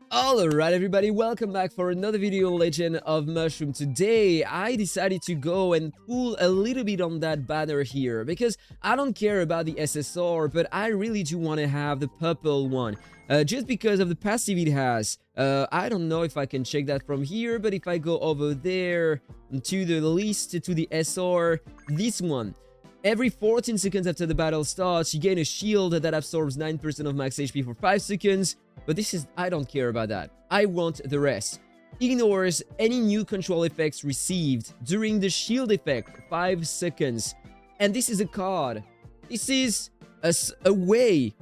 Alright everybody, welcome back for another video on Legend of Mushroom. Today, I decided to go and pull a little bit on that banner here because I don't care about the SSR, but I really do want to have the purple one. Just because of the passive it has. I don't know if I can check that from here, but if I go over there to the list, to the SR, this one. Every 14 seconds after the battle starts, you gain a shield that absorbs 9% of max HP for 5 seconds. But this is, I don't care about that. I want the rest. Ignores any new control effects received during the shield effect, 5 seconds. And this is a card. This is a way,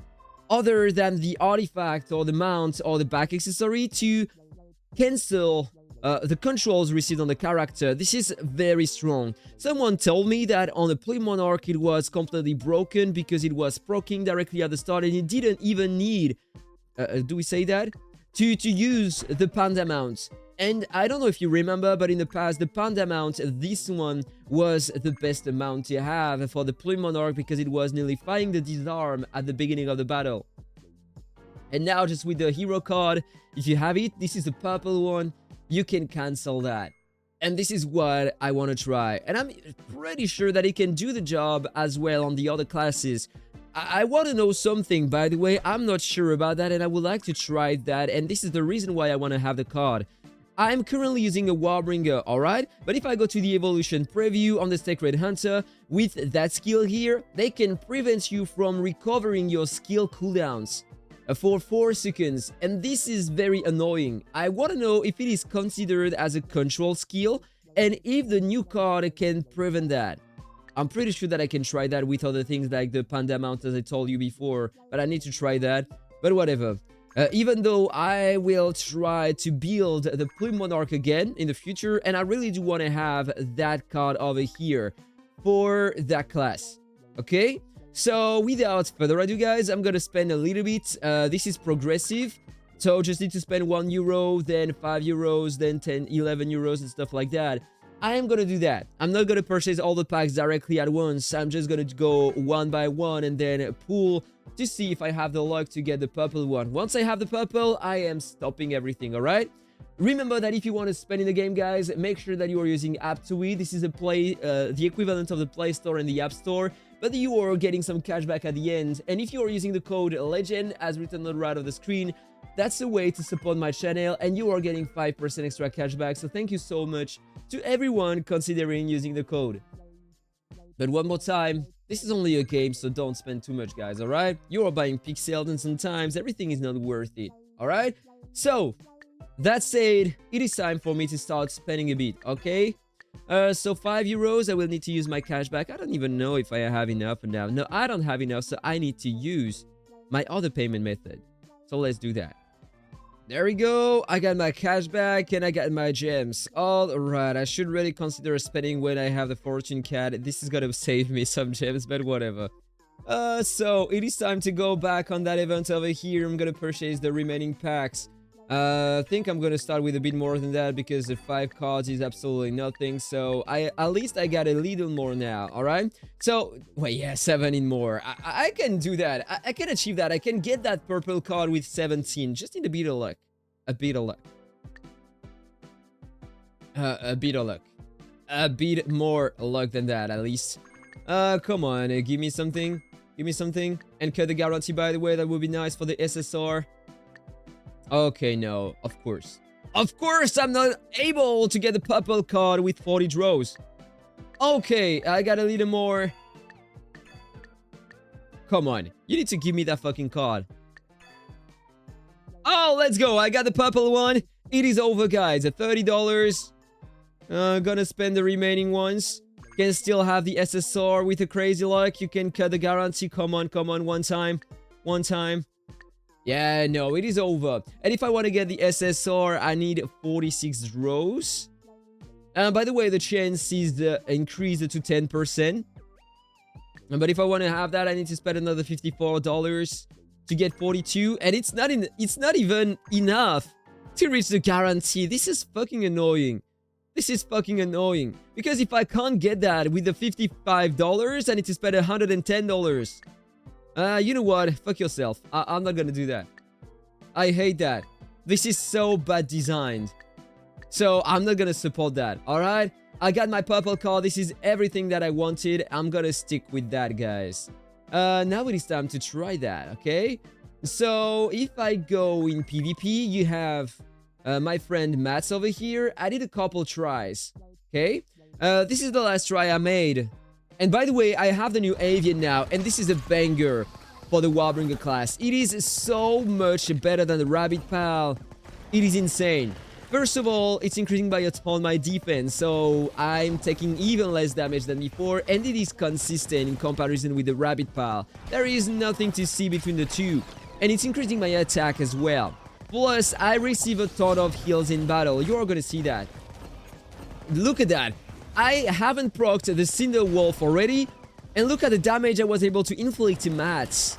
other than the artifact or the mount or the back accessory, to cancel the controls received on the character. This is very strong. Someone told me that on the pre-monarch it was completely broken because it was proccing directly at the start and it didn't even need, do we say that? To use the panda mount. And I don't know if you remember, but in the past, the panda mount, this one was the best mount to have for the pre-monarch because it was nullifying the disarm at the beginning of the battle. And now just with the hero card, if you have it, this is the purple one, you can cancel that. And this is what I want to try. And I'm pretty sure that it can do the job as well on the other classes. I want to know something, by the way. I'm not sure about that and I would like to try that. And this is the reason why I want to have the card. I'm currently using a Warbringer, alright? But if I go to the evolution preview on the Sacred Hunter, with that skill here, they can prevent you from recovering your skill cooldowns for 4 seconds, and this is very annoying. I want to know if it is considered as a control skill, and if the new card can prevent that. I'm pretty sure that I can try that with other things like the panda mount as I told you before, but I need to try that, but whatever. Even though I will try to build the pre-monarch again in the future, and I really do want to have that card over here for that class, okay? So without further ado guys, I'm gonna spend a little bit. This is progressive, so just need to spend €1, then €5, then 10, 11 euros and stuff like that. I am gonna do that. I'm not gonna purchase all the packs directly at once. I'm just gonna go one by one and then pull to see if I have the luck to get the purple one. Once I have the purple, I am stopping everything, alright? Remember that if you want to spend in the game, guys, make sure that you are using Aptoide. This is the equivalent of the Play Store and the App Store, but you are getting some cashback at the end. And if you are using the code LEGEND, as written on the right of the screen, that's a way to support my channel, and you are getting 5% extra cashback. So thank you so much to everyone considering using the code. But one more time, this is only a game, so don't spend too much, guys, alright? You are buying pixels, and sometimes everything is not worth it, alright? So that said, it is time for me to start spending a bit, okay? So €5, I will need to use my cashback. I don't even know if I have enough now. No, I don't have enough, so I need to use my other payment method. So let's do that. There we go. I got my cashback and I got my gems. Alright, I should really consider spending when I have the fortune cat. This is gonna save me some gems, but whatever. So it is time to go back on that event over here. I'm gonna purchase the remaining packs. I think I'm gonna start with a bit more than that because the 5 cards is absolutely nothing. So at least I got a little more now, alright? So, wait, yeah, 17 more. I can do that. I can achieve that. I can get that purple card with 17. Just need a bit of luck. A bit of luck. A bit of luck. A bit more luck than that, at least. Come on, give me something. Give me something. And cut the guarantee, by the way. That would be nice for the SSR. Okay, no, of course. Of course, I'm not able to get the purple card with 40 draws. Okay, I got a little more. Come on, you need to give me that fucking card. Oh, let's go. I got the purple one. It is over, guys. At $30. Gonna spend the remaining ones. Can still have the SSR with a crazy luck. You can cut the guarantee. Come on, come on. One time. One time. Yeah, no, it is over. And if I want to get the SSR, I need 46 draws. By the way, the chance is increased to 10%. But if I want to have that, I need to spend another $54 to get 42. And it's not even enough to reach the guarantee. This is fucking annoying. This is fucking annoying. Because if I can't get that with the $55, I need to spend $110. You know what? Fuck yourself. I'm not gonna do that. I hate that. This is so bad designed. So I'm not gonna support that, alright? I got my purple card. This is everything that I wanted. I'm gonna stick with that, guys. Now it is time to try that, okay? So if I go in PvP, you have my friend Mats over here. I did a couple tries, okay? This is the last try I made. And by the way, I have the new Avian now, and this is a banger for the Warbringer class. It is so much better than the Rabbit Pal. It is insane. First of all, it's increasing by a ton my defense, so I'm taking even less damage than before, and it is consistent in comparison with the Rabbit Pal. There is nothing to see between the two, and it's increasing my attack as well. Plus, I receive a ton of heals in battle. You're gonna see that. Look at that. I haven't procced the Cinder Wolf already, and look at the damage I was able to inflict in Mats.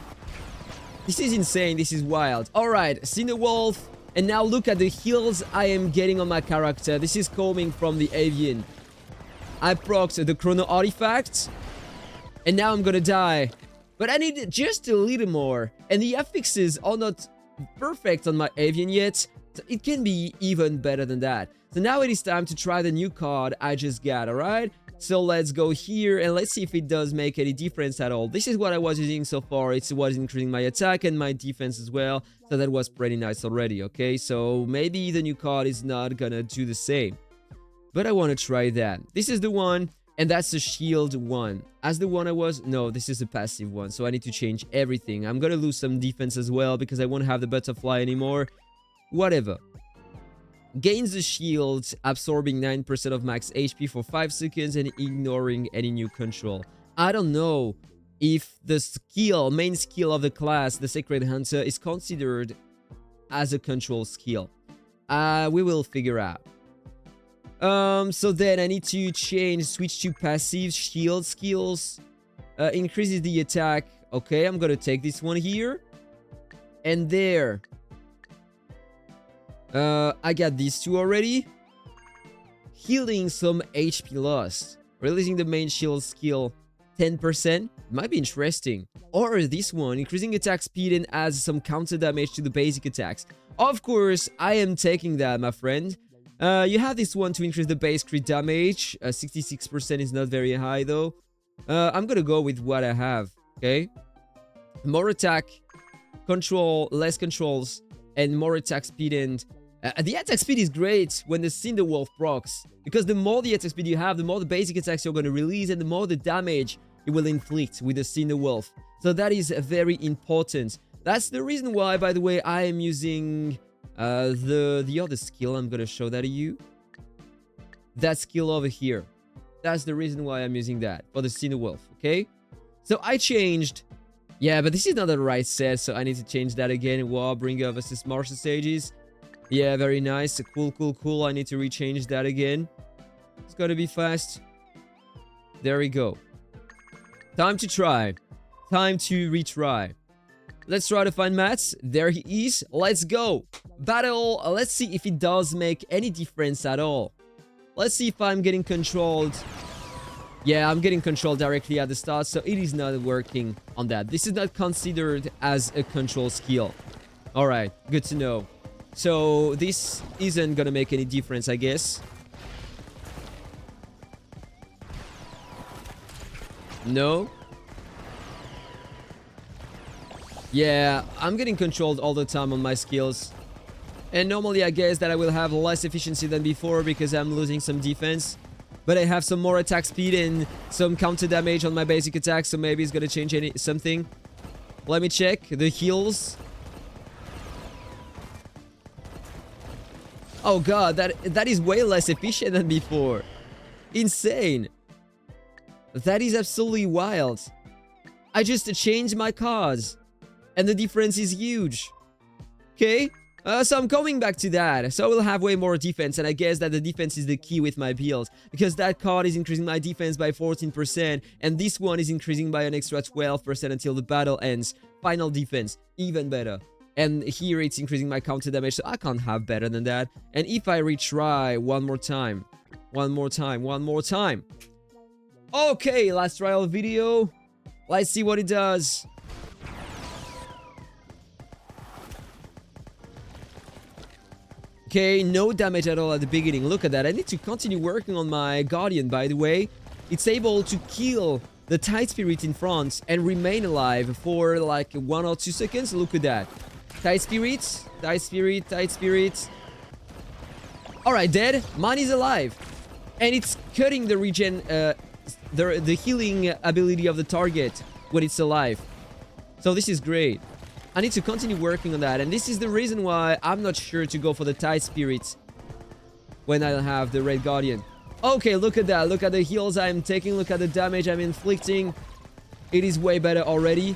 This is insane. This is wild. Alright, Cinder Wolf. And now look at the heals I am getting on my character. This is coming from the Avian. I procced the Chrono Artifact. And now I'm gonna die. But I need just a little more. And the affixes are not perfect on my Avian yet. So it can be even better than that. So now it is time to try the new card I just got, alright? So let's go here and let's see if it does make any difference at all. This is what I was using so far. It was increasing my attack and my defense as well. So that was pretty nice already, okay? So maybe the new card is not gonna do the same. But I want to try that. This is the one, and that's the shield one. As the one I was... No, this is a passive one. So I need to change everything. I'm gonna lose some defense as well because I won't have the butterfly anymore. Whatever. Gains the shield, absorbing 9% of max HP for 5 seconds and ignoring any new control. I don't know if the skill, main skill of the class, the Sacred Hunter, is considered as a control skill. We will figure out. So then I need to switch to passive shield skills. Increases the attack. Okay, I'm gonna take this one here. And there. I got these two already. Healing some HP lost. Releasing the main shield skill 10%. Might be interesting. Or this one, increasing attack speed and adds some counter damage to the basic attacks. Of course, I am taking that, my friend. You have this one to increase the base crit damage. 66% is not very high, though. I'm gonna go with what I have, okay? More attack, control, less controls, and more attack speed and... the attack speed is great when the Cinder Wolf procs, because the more the attack speed you have, the more the basic attacks you're going to release, and the more the damage it will inflict with the Cinder Wolf. So that is very important. That's the reason why, by the way, I am using the other skill. I'm going to show that to you. That skill over here. That's the reason why I'm using that, for the Cinder Wolf, okay? So I changed... Yeah, but this is not the right set, so I need to change that again. Warbringer versus Martial Sages. Yeah, very nice. Cool, cool, cool. I need to rechange that again. It's gotta be fast. There we go. Time to try. Time to retry. Let's try to find Mats. There he is. Let's go. Battle. Let's see if it does make any difference at all. Let's see if I'm getting controlled. Yeah, I'm getting controlled directly at the start, so it is not working on that. This is not considered as a control skill. Alright, good to know. So, this isn't gonna make any difference, I guess. No? Yeah, I'm getting controlled all the time on my skills. And normally I guess that I will have less efficiency than before because I'm losing some defense. But I have some more attack speed and some counter damage on my basic attack, so maybe it's gonna change something. Let me check the heals. Oh god, that is way less efficient than before. Insane. That is absolutely wild. I just changed my cards, and the difference is huge. Okay? So I'm coming back to that. So I will have way more defense, and I guess that the defense is the key with my build, because that card is increasing my defense by 14%, and this one is increasing by an extra 12% until the battle ends. Final defense, even better. And here it's increasing my counter damage, so I can't have better than that. And if I retry one more time, Okay, last trial video. Let's see what it does. Okay, no damage at all at the beginning. Look at that. I need to continue working on my Guardian, by the way. It's able to kill the Tide Spirit in front and remain alive for like 1 or 2 seconds. Look at that. Tide Spirit, Tide Spirit, Tide Spirit. Alright, dead. Mine is alive. And it's cutting the regen, the healing ability of the target when it's alive. So this is great. I need to continue working on that. And this is the reason why I'm not sure to go for the Tide Spirit when I have the Red Guardian. Okay, look at that. Look at the heals I'm taking. Look at the damage I'm inflicting. It is way better already.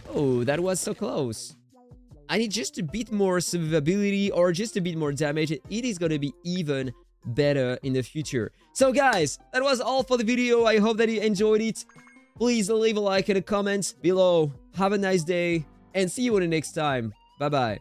Oh, that was so close. I need just a bit more survivability or just a bit more damage. It is going to be even better in the future. So guys, that was all for the video. I hope that you enjoyed it. Please leave a like and a comment below. Have a nice day and see you in the next time. Bye bye.